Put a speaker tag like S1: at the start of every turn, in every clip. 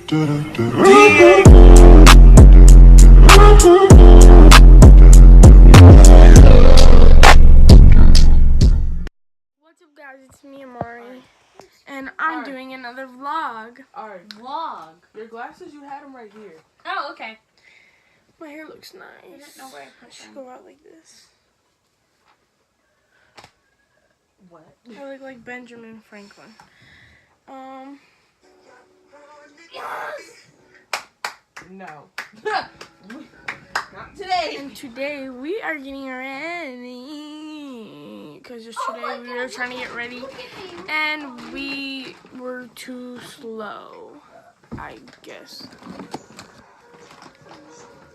S1: What's up, guys? It's me, Amari, and I'm doing another vlog.
S2: Alright, vlog. Your glasses, you had them right here.
S3: Oh, okay.
S1: My hair looks nice.
S3: I don't know where I put
S1: I should
S3: them.
S1: go out like this.
S2: What?
S1: I look like Benjamin Franklin.
S2: No. Not today.
S1: And today we are getting ready because yesterday we were trying to get ready and we were too slow, I guess.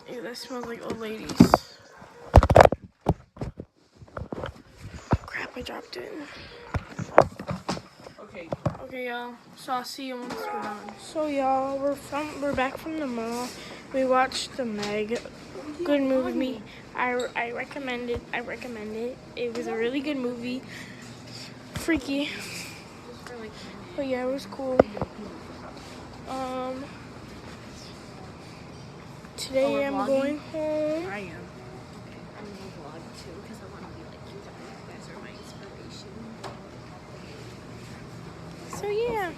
S1: Ew, that smells like old ladies. Crap, I dropped it. Okay, y'all. So I'll see you once we're done. So y'all, we're back from the mall. We watched The Meg. Good movie. I recommend it. It was a really good movie. Freaky. But yeah, it was cool. Today I'm going home.
S3: I am. I'm gonna vlog too because I want to be like you guys. You guys are my inspiration.
S1: So yeah.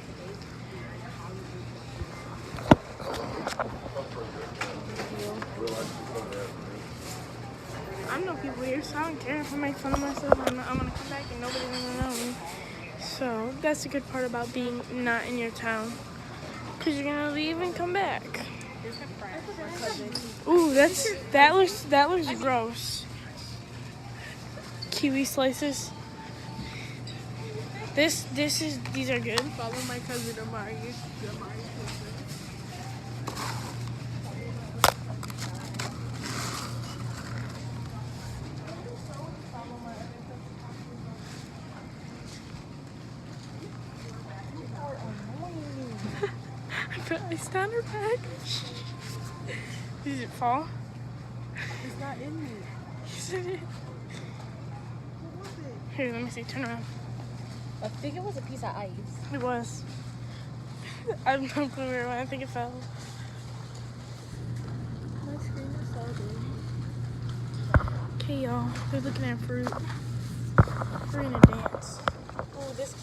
S1: I know people here, so I don't care if I make fun of myself. I'm gonna come back and nobody's gonna know me. So that's the good part about being not in your town, cause you're gonna leave and come back. Ooh, that looks gross. Kiwi slices. These are good.
S2: Follow my cousin Amari.
S1: I put ice on her back. Did it fall?
S2: It's not in me.
S1: Yes, it did. Here, let me see. Turn around.
S3: I think it was a piece of ice.
S1: It was. I have no clue where it went. I think it fell.
S3: My screen is so good.
S1: Okay, y'all. We're looking at fruit. We're gonna dance. Oh, this.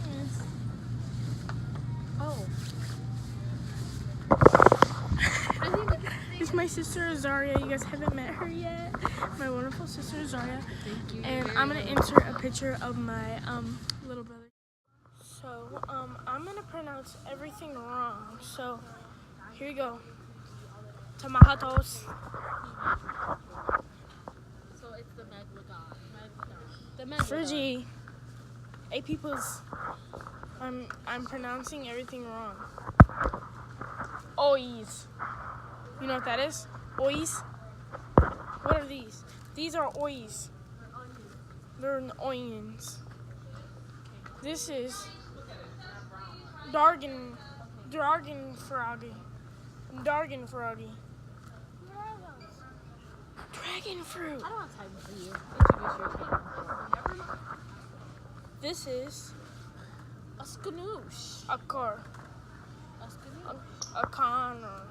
S1: Yes.
S3: Oh.
S1: This is my sister Azaria. You guys haven't met her yet. My wonderful sister Azaria.
S3: Thank you.
S1: And I'm gonna insert a picture of my little brother. So I'm gonna pronounce everything wrong. So here we go. Tomatoes.
S3: So it's the Megalodon. The Megalodon.
S1: Friggy. Hey peoples. I'm pronouncing everything wrong. Ois. You know what that is? Ois? What are these? These are ois. They're onions. This is Dargan froggy. Dargan froggy. Dragon fruit.
S3: I don't have time for you. Introduce your channel.
S1: This is
S3: A scanoosh.
S1: a car.
S3: A scanoosh.
S1: A Connor.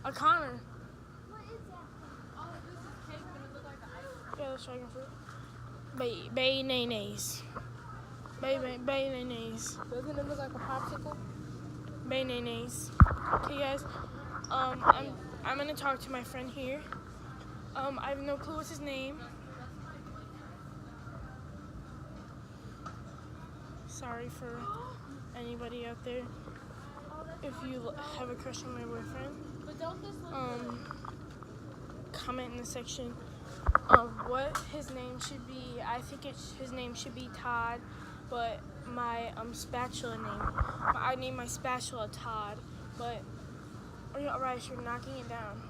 S1: A Connor.
S3: What is that? Oh, this is cake, but it looks like an ice cream.
S1: Yeah, that's dragon fruit. Bananas. Bananas.
S2: Doesn't it look like a popsicle?
S1: Bananas. Okay, guys. I'm gonna talk to my friend here. I have no clue what's his name. Sorry for anybody out there. If you have a crush on my boyfriend,
S3: But don't this look
S1: comment in the section of what his name should be. I think his name should be Todd, but my spatula name. I named my spatula Todd, but alright, you're knocking it down.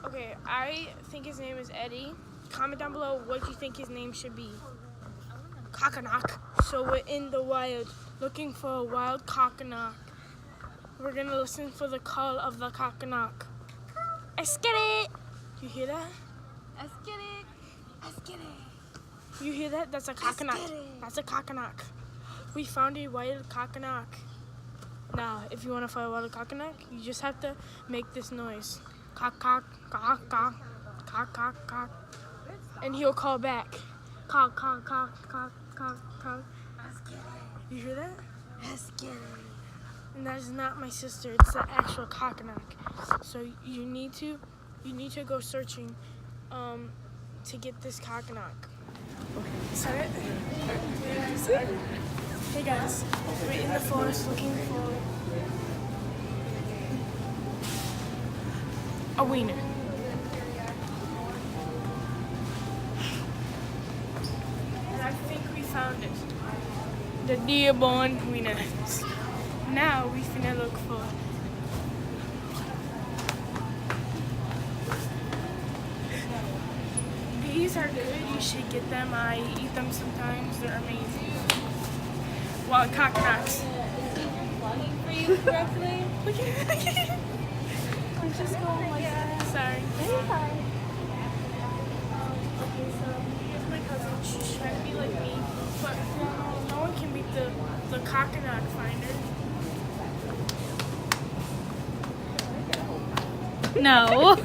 S1: Okay, I think his name is Eddie. Comment down below what you think his name should be. Cockanock. So we're in the wild, looking for a wild cockanock. We're gonna listen for the call of the cockanock. Let's get it! You hear that?
S3: Let's get it. Let's get it.
S1: You hear that? That's a coconut. That's a coconut. We found a wild coconut. Now, if you want to find a wild coconut, you just have to make this noise. Cock, cock, cock, cock, cock, cock, cock. And he'll call back. Cock, cock, cock, cock, cock, cock. You hear that?
S3: Let's get it.
S1: And that is not my sister. It's the actual coconut. So you need to go searching to get this coconut. Is that it? Hey guys, we're in the forest looking for a wiener. And I think we found it. The Dearborn wiener. Now we finna look for these are good. You should get them. I eat them sometimes. They're amazing. Wild coconuts.
S3: Vlogging for you correctly?
S1: I'm just going like that. Sorry.
S3: Fine.
S1: Okay, so here's my cousin. She's trying to be like me, but no one can beat the coconut finder.
S3: No.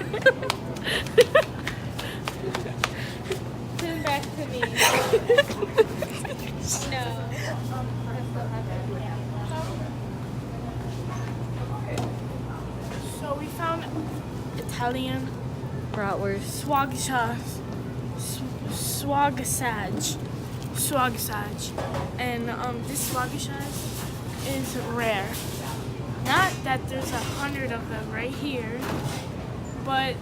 S3: Turn back to me. No.
S1: So we found Italian
S3: Bratwurst.
S1: swagasage, and this swagasage is rare. Not that there's 100 of them right here, but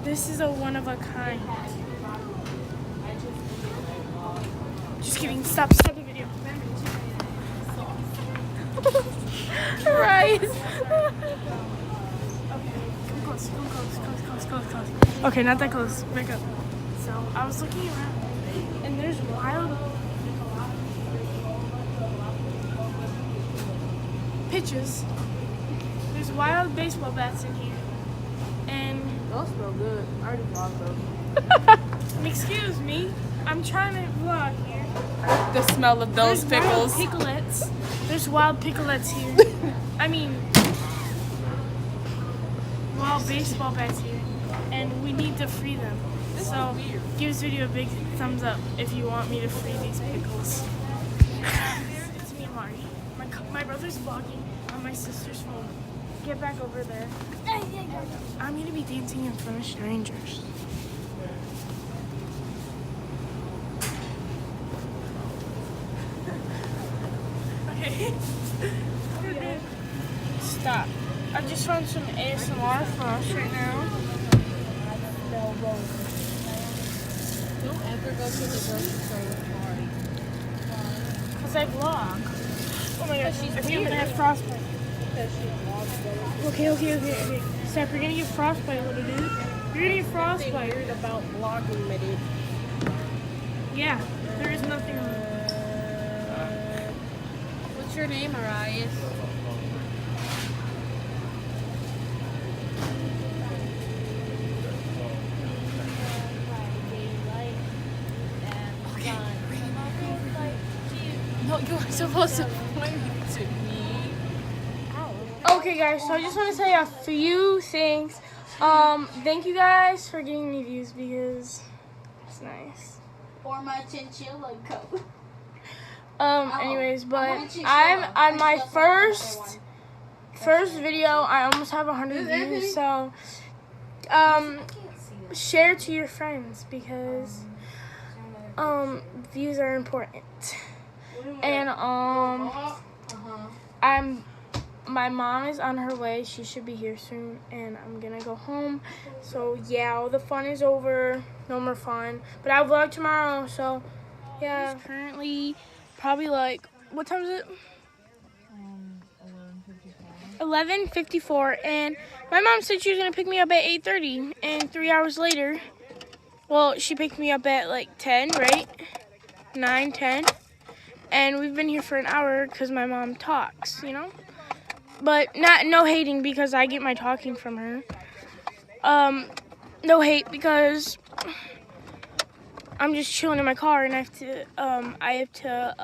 S1: this is a one of a kind. Just kidding. Stop the video.
S3: Right.
S1: Come close. Okay, not that close. Back up. So I was looking around, and there's wild pitches. There's wild baseball bats in here, and
S2: Those smell good. I already vlogged those.
S1: excuse me, I'm trying to vlog here.
S2: The smell of those
S1: There's
S2: pickles.
S1: wild picklettes. There's wild picklettes here. I mean, wild baseball bats here, and we need to free them. So give this video a big thumbs up if you want me to free these pickles. It's me and Mari. My brother's vlogging on my sister's phone. Get back over there. I'm gonna be dancing in front of strangers. Okay. Stop. I just found some ASMR for us right now.
S3: Don't ever go to the grocery store with Mari.
S1: Because I vlog. Oh my gosh, I think I'm gonna have frostbite. Okay. Stop, you're gonna get frostbite, little dude. You're gonna get frostbite.
S2: Weird about vlogging, my dude.
S1: Yeah, there is nothing wrong.
S3: What's your name, Arias? No, you're supposed to point to me.
S1: Okay, guys, so I just want to say a few things. Thank you guys for giving me views because it's nice.
S3: For my chinchilla coat.
S1: Anyways, but I'm on my first video. I almost have 100 views, so share to your friends because views are important. And my mom is on her way. She should be here soon, and I'm gonna go home. So yeah, all the fun is over. No more fun. But I'll vlog tomorrow. So yeah. It's currently probably like, what time is it? 11:54, and my mom said she was gonna pick me up at 8:30, and 3 hours later, well, she picked me up at like 10, right? 9, 10. And we've been here for an hour because my mom talks, you know? But no hating because I get my talking from her. No hate because I'm just chilling in my car, and I have to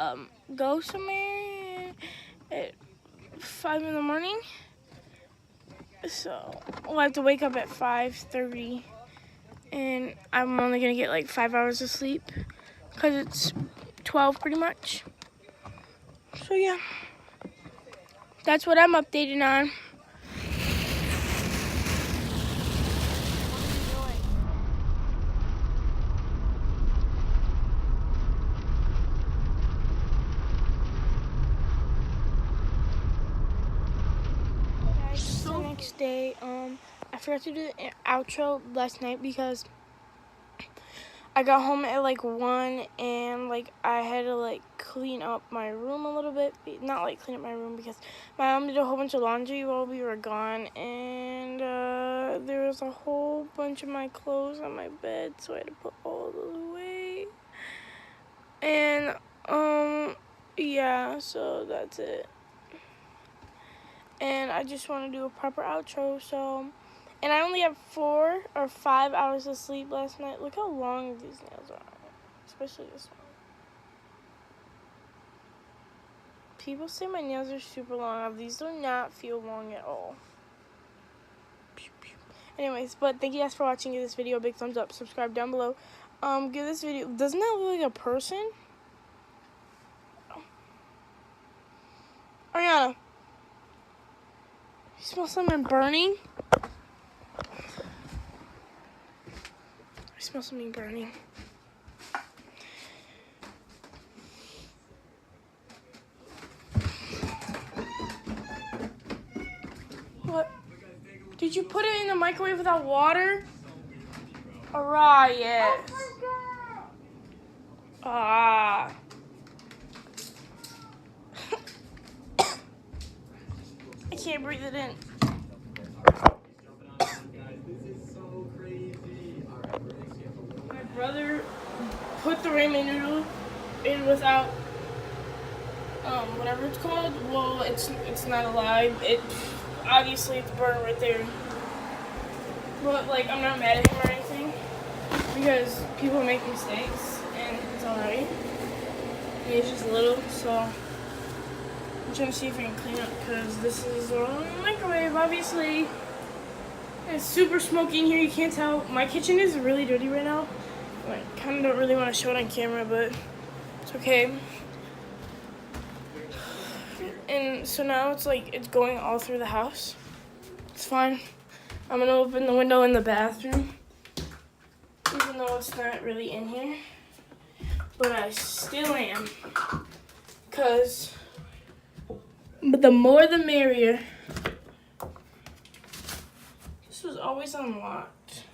S1: go somewhere at 5 in the morning. So we'll have to wake up at 5:30, and I'm only gonna get like 5 hours of sleep because it's 12 pretty much. So yeah, that's what I'm updating on. Guys, the next day, I forgot to do the outro last night because I got home at like 1, and like I had to like clean up my room a little bit. Not like clean up my room because my mom did a whole bunch of laundry while we were gone, and there was a whole bunch of my clothes on my bed, so I had to put all those away. And yeah, so that's it. And I just want to do a proper outro, so. And I only have 4 or 5 hours of sleep last night. Look how long these nails are, especially this one. People say my nails are super long. These do not feel long at all. Anyways, but thank you guys for watching. Give this video a big thumbs up. Subscribe down below. Give this video. Doesn't that look like a person? Ariana, you smell something burning? I smell something burning. What? Did you put it in the microwave without water? Alright, yes. Ah. I can't breathe it in. My brother put the ramen noodle in without whatever it's called. Well, it's not alive. Obviously it's burnt right there. But like, I'm not mad at him or anything because people make mistakes and it's alright. It's just little, so I'm trying to see if I can clean up because this is a microwave, obviously. It's super smoky in here, you can't tell. My kitchen is really dirty right now. I kind of don't really want to show it on camera, but it's okay. And so now it's like, it's going all through the house. It's fine. I'm going to open the window in the bathroom, even though it's not really in here. But I still am. Because the more the merrier. This was always unlocked.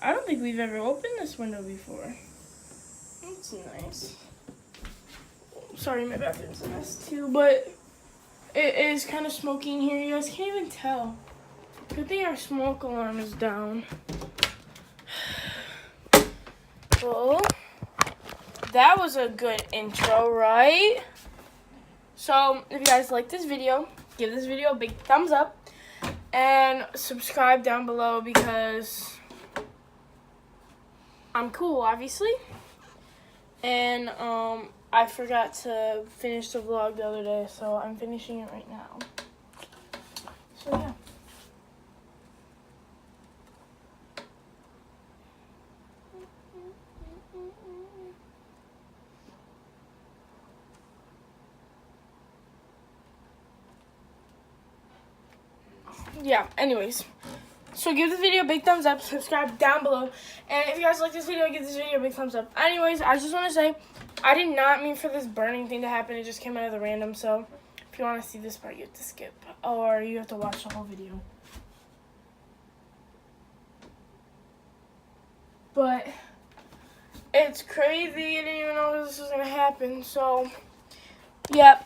S1: I don't think we've ever opened this window before. It's nice. Sorry, my bathroom's a mess too, but it is kind of smoky in here. You guys can't even tell. Good thing our smoke alarm is down. Well, that was a good intro, right? So, if you guys like this video, give this video a big thumbs up and subscribe down below because I'm cool, obviously. And I forgot to finish the vlog the other day, so I'm finishing it right now. So yeah. Yeah, anyways. So give this video a big thumbs up, subscribe down below, and if you guys like this video, give this video a big thumbs up. Anyways, I just want to say, I did not mean for this burning thing to happen. It just came out of the random, so if you want to see this part, you have to skip, or you have to watch the whole video. But it's crazy. I didn't even know this was going to happen, so, yep.